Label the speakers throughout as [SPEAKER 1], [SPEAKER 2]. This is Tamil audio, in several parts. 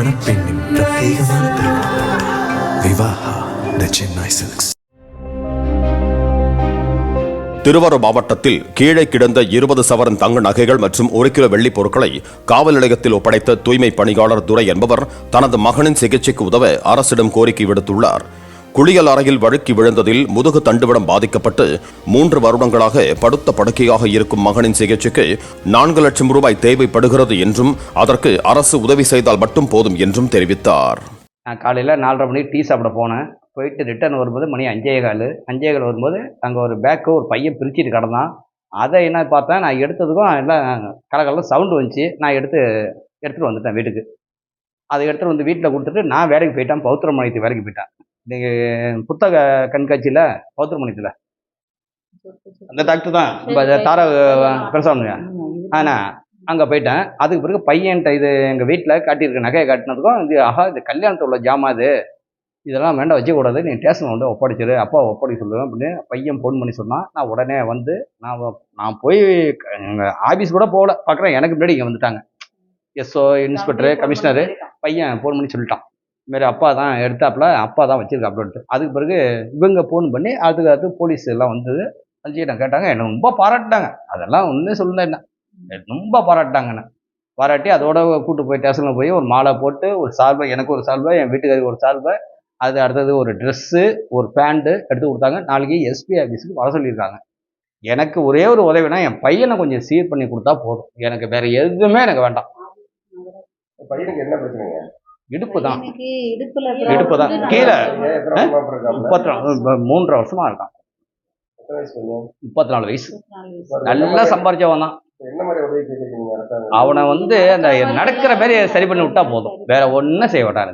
[SPEAKER 1] மணப்பெண்ணின் பிரத்யேகமான திருமணம் விவாஹா தி சென்னை சில்க்ஸ்.
[SPEAKER 2] திருவாரூர் மாவட்டத்தில் கீழே கிடந்த 20 சவரன் தங்க நகைகள் மற்றும் 1 கிலோ வெள்ளிப் பொருட்களை காவல் நிலையத்தில் ஒப்படைத்த தூய்மை பணியாளர் துரை என்பவர் தனது மகனின் சிகிச்சைக்கு உதவ அரசிடம் கோரிக்கை விடுத்துள்ளார். குளியல் அறையில் வழுக்கி விழுந்ததில் முதுகு தண்டுவடம் பாதிக்கப்பட்டு 3 வருடங்களாக படுத்த படுக்கையாக இருக்கும் மகனின் சிகிச்சைக்கு 4 லட்சம் ரூபாய் தேவைப்படுகிறது என்றும் அதற்கு அரசு உதவி செய்தால் மட்டும் போதும் என்றும் தெரிவித்தார்.
[SPEAKER 3] நான் காலையில் 4:30 மணிக்கு டீ சாப்பிட போனேன். போயிட்டு ரிட்டர்ன் வரும்போது மணி 5:15 வரும்போது அங்கே ஒரு பேக்கு ஒரு பையன் பிரிச்சுட்டு கிடந்தான். அதை என்ன பார்த்தேன், நான் எடுத்ததுக்கும் எல்லாம் கலகலம் சவுண்டு வந்துச்சு. நான் எடுத்துகிட்டு வந்துட்டேன் வீட்டுக்கு. அதை எடுத்துகிட்டு வந்து வீட்டில் கொடுத்துட்டு நான் வேலைக்கு போயிட்டேன். பௌத்திரமணியத்துக்கு வேலைக்கு போயிட்டேன். நீங்கள் புத்தக கண்காட்சியில் பௌத்திரமணியத்தில் அந்த டாக்டர் தான் இப்போ தார பெருசாக ஆனால் அங்கே போயிட்டேன். அதுக்கு பிறகு பையன்ட்ட இது எங்கள் வீட்டில் காட்டியிருக்க நகையை காட்டினதுக்கும் இது கல்யாணத்தில் உள்ள ஜாமான் இதெல்லாம் வேண்டாம் வச்சுக்கூடாது, நீ ஸ்டேஷனில் வந்து ஒப்படைச்சிரு, அப்பா ஒப்படைக்க சொல்லுவேன் அப்படின்னு பையன் ஃபோன் பண்ணி சொன்னான். நான் உடனே வந்து நான் போய் எங்கள் ஆஃபீஸ் கூட போகல, பார்க்குறேன் எனக்கு முன்னாடி இங்கே வந்துட்டாங்க. SO, inspector, commissioner. பையன் ஃபோன் பண்ணி சொல்லிட்டான், இதுமாரி அப்பா தான் எடுத்தாப்புல, அப்பா தான் வச்சிருக்காப்புலன்ட்டு. அதுக்கு பிறகு இவங்க ஃபோன் பண்ணி அதுக்கு போலீஸ் எல்லாம் வந்தது. நான் கேட்டாங்க, என்னை ரொம்ப பாராட்டிட்டாங்க. அதெல்லாம் ஒன்றும் சொல்லல, என்ன ரொம்ப பாராட்டிட்டாங்கண்ணே. பாராட்டி அதோட கூப்பிட்டு போய் ஸ்டேஷனில் போய் ஒரு மாலை போட்டு ஒரு சால்வை, எனக்கு ஒரு சால்வை, என் வீட்டுக்காருக்கு ஒரு சால்வை, அது அடுத்தது ஒரு ட்ரெஸ்ஸு, ஒரு பேண்ட்டு எடுத்து கொடுத்தாங்க. நாளைக்கு எஸ்பி ஆஃபீஸுக்கு வர சொல்லியிருக்காங்க. எனக்கு ஒரே ஒரு உதவினா என் பையனை கொஞ்சம் சீர் பண்ணி கொடுத்தா போதும், எனக்கு வேற எதுவுமே எனக்கு வேண்டாம்.
[SPEAKER 4] பையனுக்கு என்ன பிரச்சனைங்க?
[SPEAKER 3] இடுப்பு தான் கீழே 3 வருஷமா இருக்கான். 34 வயசு. நல்லா சம்பாரிச்சவன் தான். அவனை வந்து அந்த நடக்கிற மாதிரி சரி பண்ணி விட்டா போதும், வேற ஒன்னும் செய்ய மாட்டாரு.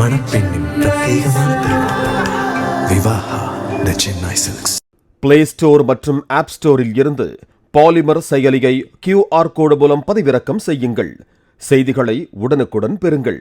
[SPEAKER 1] மணப்பெண்ணின் பிரத்யேகமான திருமணம் விவாஹா தி சென்னை சில்க்ஸ்.
[SPEAKER 2] பிளே ஸ்டோர் மற்றும் ஆப் ஸ்டோரில் இருந்து பாலிமர் செயலியை QR கோடு மூலம் பதிவிறக்கம் செய்யுங்கள். செய்திகளை உடனுக்குடன் பெறுங்கள்.